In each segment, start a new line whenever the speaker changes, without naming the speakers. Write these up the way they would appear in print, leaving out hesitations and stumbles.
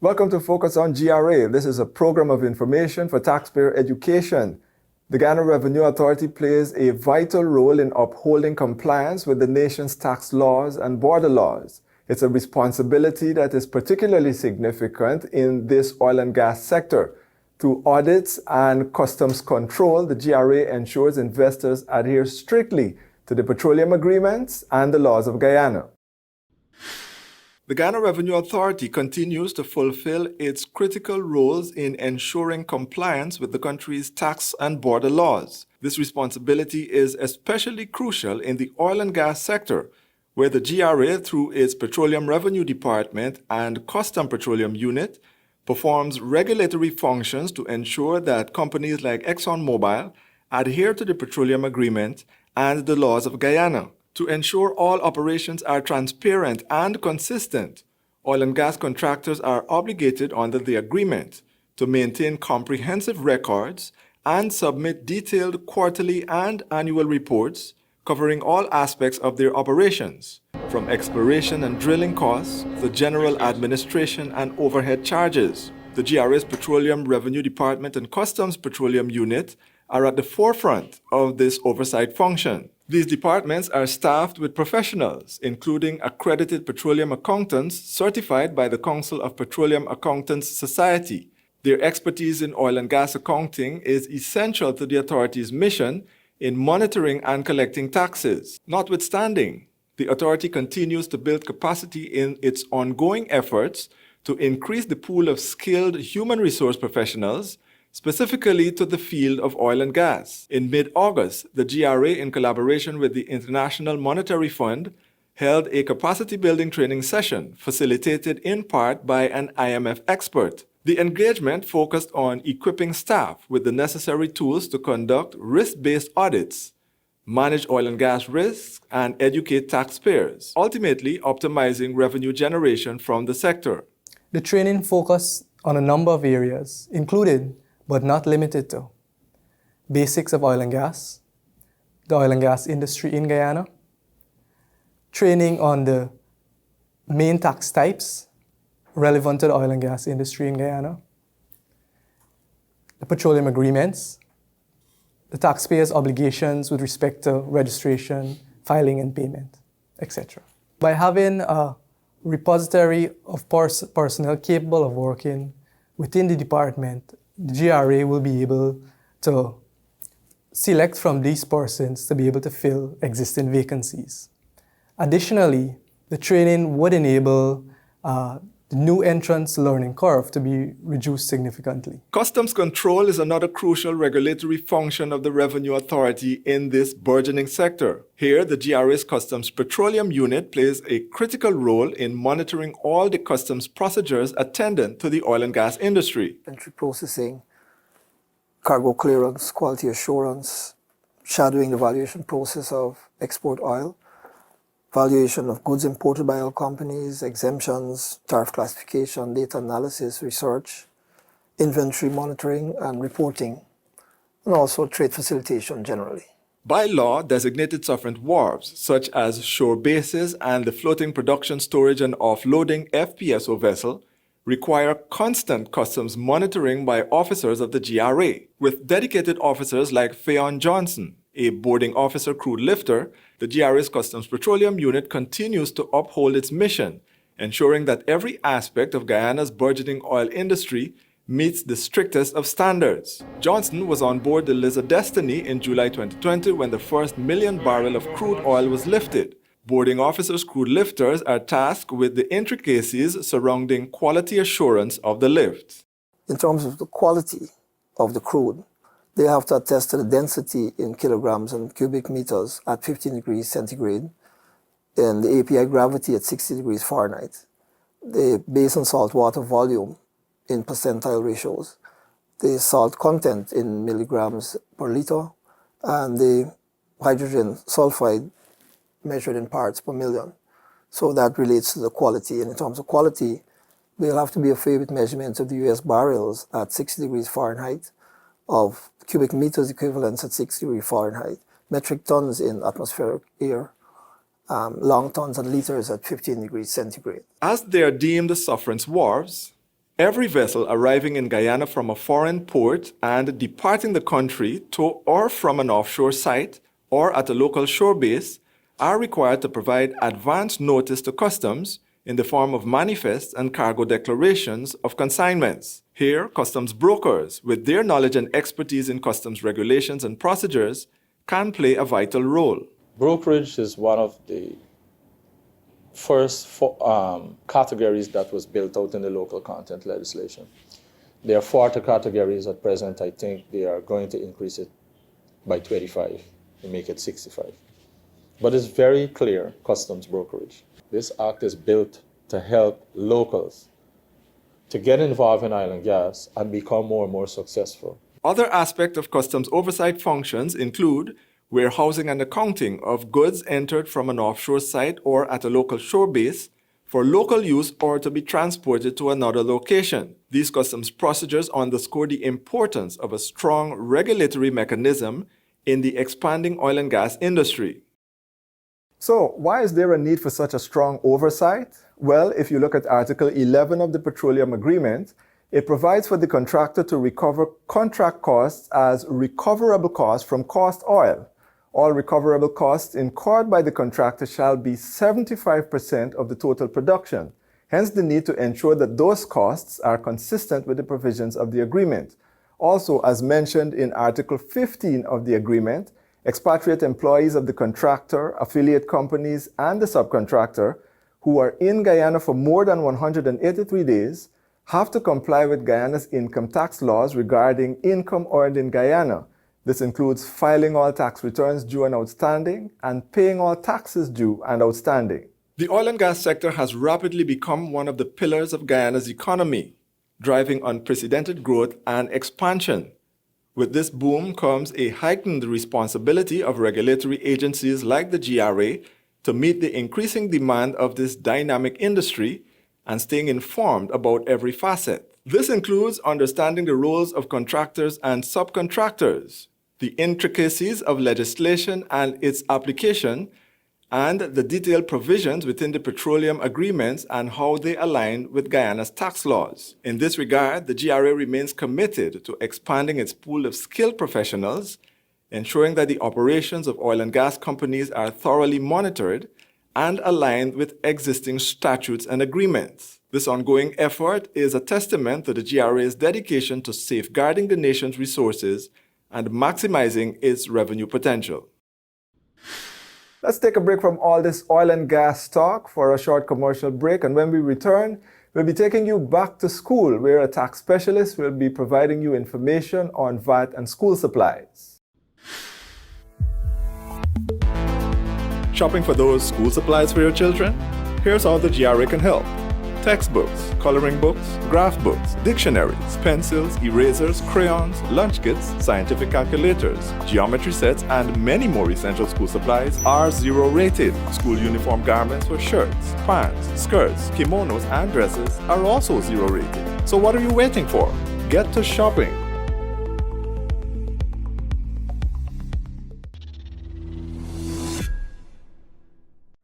Welcome to Focus on GRA. This is a program of information for taxpayer education. The Guyana Revenue Authority plays a vital role in upholding compliance with the nation's tax laws and border laws. It's a responsibility that is particularly significant in this oil and gas sector. Through audits and customs control, the GRA ensures investors adhere strictly to the Petroleum Agreements and the laws of Guyana. The Guyana Revenue Authority continues to fulfill its critical roles in ensuring compliance with the country's tax and border laws. This responsibility is especially crucial in the oil and gas sector, where the GRA, through its Petroleum Revenue Department and Custom Petroleum Unit, performs regulatory functions to ensure that companies like ExxonMobil adhere to the Petroleum Agreement and the laws of Guyana. To ensure all operations are transparent and consistent, oil and gas contractors are obligated under the agreement to maintain comprehensive records and submit detailed quarterly and annual reports covering all aspects of their operations, from exploration and drilling costs to general administration and overhead charges. The GRA's Petroleum Revenue Department and Customs Petroleum Unit are at the forefront of this oversight function. These departments are staffed with professionals, including accredited petroleum accountants certified by the Council of Petroleum Accountants Society. Their expertise in oil and gas accounting is essential to the authority's mission in monitoring and collecting taxes. Notwithstanding, the authority continues to build capacity in its ongoing efforts to increase the pool of skilled human resource professionals, specifically to the field of oil and gas. In mid-August, the GRA, in collaboration with the International Monetary Fund, held a capacity-building training session facilitated in part by an IMF expert. The engagement focused on equipping staff with the necessary tools to conduct risk-based audits, manage oil and gas risks, and educate taxpayers, ultimately optimizing revenue generation from the sector.
The training focused on a number of areas, including, but not limited to, basics of oil and gas, the oil and gas industry in Guyana, training on the main tax types relevant to the oil and gas industry in Guyana, the petroleum agreements, the taxpayers' obligations with respect to registration, filing and payment, etc. By having a repository of personnel capable of working within the department, the GRA will be able to select from these persons to be able to fill existing vacancies. Additionally, the training would enable the new entrants' learning curve to be reduced significantly.
Customs control is another crucial regulatory function of the Revenue Authority in this burgeoning sector. Here, the GRA's Customs Petroleum Unit plays a critical role in monitoring all the customs procedures attendant to the oil and gas industry.
Entry processing, cargo clearance, quality assurance, shadowing the valuation process of export oil, valuation of goods imported by oil companies, exemptions, tariff classification, data analysis, research, inventory monitoring and reporting, and also trade facilitation generally.
By law, designated sufferant wharves, such as shore bases and the floating production, storage and offloading FPSO vessel, require constant customs monitoring by officers of the GRA. With dedicated officers like Fayon Johnson, a boarding officer crude lifter, the GRA's Customs Petroleum Unit continues to uphold its mission, ensuring that every aspect of Guyana's burgeoning oil industry meets the strictest of standards. Johnson was on board the Lizard Destiny in July 2020 when the first 1 million barrel of crude oil was lifted. Boarding officers, crude lifters are tasked with the intricacies surrounding quality assurance of the lift.
In terms of the quality of the crude, they have to attest to the density in kilograms and cubic meters at 15 degrees centigrade, and the API gravity at 60 degrees Fahrenheit, the base and salt water volume in percentile ratios, the salt content in milligrams per liter, and the hydrogen sulfide measured in parts per million. So that relates to the quality. And in terms of quality, they'll have to be a favorite measurement of the US barrels at 60 degrees Fahrenheit, of cubic meters equivalents at 60 degrees Fahrenheit, metric tons in atmospheric air, long tons and liters at 15 degrees centigrade.
As they are deemed sufferance wharves, Every vessel arriving in Guyana from a foreign port and departing the country to or from an offshore site or at a local shore base are required to provide advance notice to customs in the form of manifests and cargo declarations of consignments. Here, customs brokers, with their knowledge and expertise in customs regulations and procedures, can play a vital role.
Brokerage is one of the first categories that was built out in the local content legislation. There are 40 categories at present. I think they are going to increase it by 25 and make it 65. But it's very clear, customs brokerage. This act is built to help locals to get involved in oil and gas and become more and more successful.
Other aspects of customs oversight functions include warehousing and accounting of goods entered from an offshore site or at a local shore base for local use or to be transported to another location. These customs procedures underscore the importance of a strong regulatory mechanism in the expanding oil and gas industry. So, why is there a need for such a strong oversight? Well, if you look at Article 11 of the Petroleum Agreement, it provides for the contractor to recover contract costs as recoverable costs from cost oil. All recoverable costs incurred by the contractor shall be 75% of the total production. Hence the need to ensure that those costs are consistent with the provisions of the agreement. Also, as mentioned in Article 15 of the agreement, expatriate employees of the contractor, affiliate companies, and the subcontractor who are in Guyana for more than 183 days have to comply with Guyana's income tax laws regarding income earned in Guyana. This includes filing all tax returns due and outstanding and paying all taxes due and outstanding. The oil and gas sector has rapidly become one of the pillars of Guyana's economy, driving unprecedented growth and expansion. With this boom comes a heightened responsibility of regulatory agencies like the GRA to meet the increasing demand of this dynamic industry and staying informed about every facet. This includes understanding the roles of contractors and subcontractors, the intricacies of legislation and its application, and the detailed provisions within the Petroleum Agreements and how they align with Guyana's tax laws. In this regard, the GRA remains committed to expanding its pool of skilled professionals, ensuring that the operations of oil and gas companies are thoroughly monitored and aligned with existing statutes and agreements. This ongoing effort is a testament to the GRA's dedication to safeguarding the nation's resources and maximizing its revenue potential. Let's take a break from all this oil and gas talk for a short commercial break, and when we return, we'll be taking you back to school, where a tax specialist will be providing you information on VAT and school supplies. Shopping for those school supplies for your children? Here's how the GRA can help. Textbooks, coloring books, graph books, dictionaries, pencils, erasers, crayons, lunch kits, scientific calculators, geometry sets, and many more essential school supplies are zero rated. School uniform garments for shirts, pants, skirts, kimonos, and dresses are also zero rated. So what are you waiting for? Get to shopping.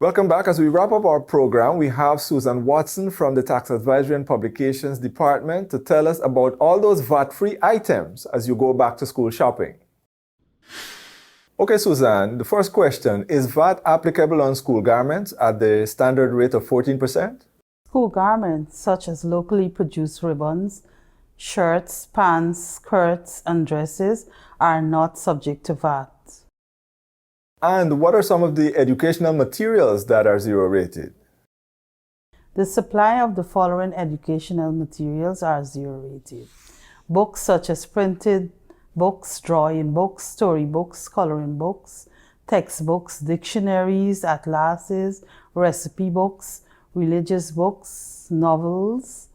Welcome back. As we wrap up our program, we have Susan Watson from the Tax Advisory and Publications Department to tell us about all those VAT-free items as you go back to school shopping. Okay, Susan, the first question, is VAT applicable on school garments at the standard rate of 14%?
School garments such as locally produced ribbons, shirts, pants, skirts, and dresses are not subject to VAT.
And what are some of the educational materials that are zero rated?
The supply of the following educational materials are zero rated. Books such as printed books, drawing books, storybooks, coloring books, textbooks, dictionaries, atlases, recipe books, religious books, novels,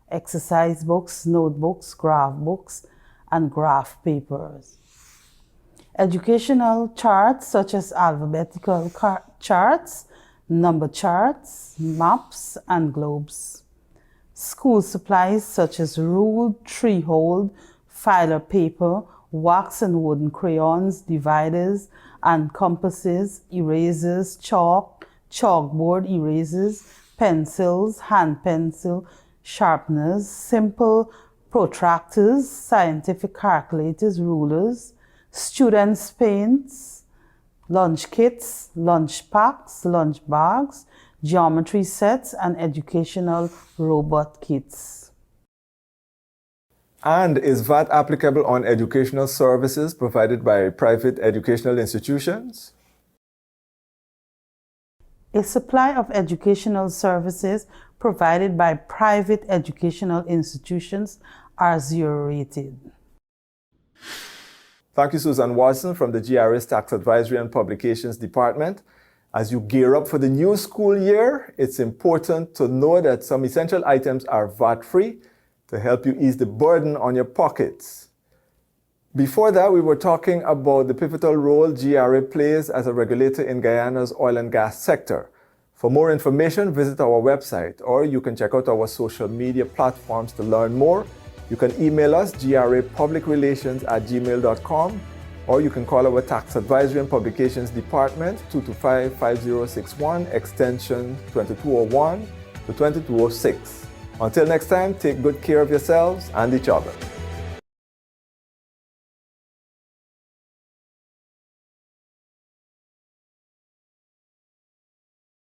exercise books, notebooks, graph books, and graph papers. Educational charts such as alphabetical charts, number charts, maps, and globes. School supplies such as ruled, treehold, filer paper, wax and wooden crayons, dividers and compasses, erasers, chalk, chalkboard erasers, pencils, hand pencil, sharpeners, simple protractors, scientific calculators, rulers, students' paints, lunch kits, lunch packs, lunch bags, geometry sets, and educational robot kits.
And is VAT applicable on educational services provided by private educational institutions?
A supply of educational services provided by private educational institutions are zero rated.
Thank you, Susan Watson from the GRA's Tax Advisory and Publications Department. As you gear up for the new school year, it's important to know that some essential items are VAT-free to help you ease the burden on your pockets. Before that, we were talking about the pivotal role GRA plays as a regulator in Guyana's oil and gas sector. For more information, visit our website, or you can check out our social media platforms to learn more. You can email us, grapublicrelations@gmail.com, or you can call our Tax Advisory and Publications Department, 225-5061, extension 2201 to 2206. Until next time, take good care of yourselves and each other.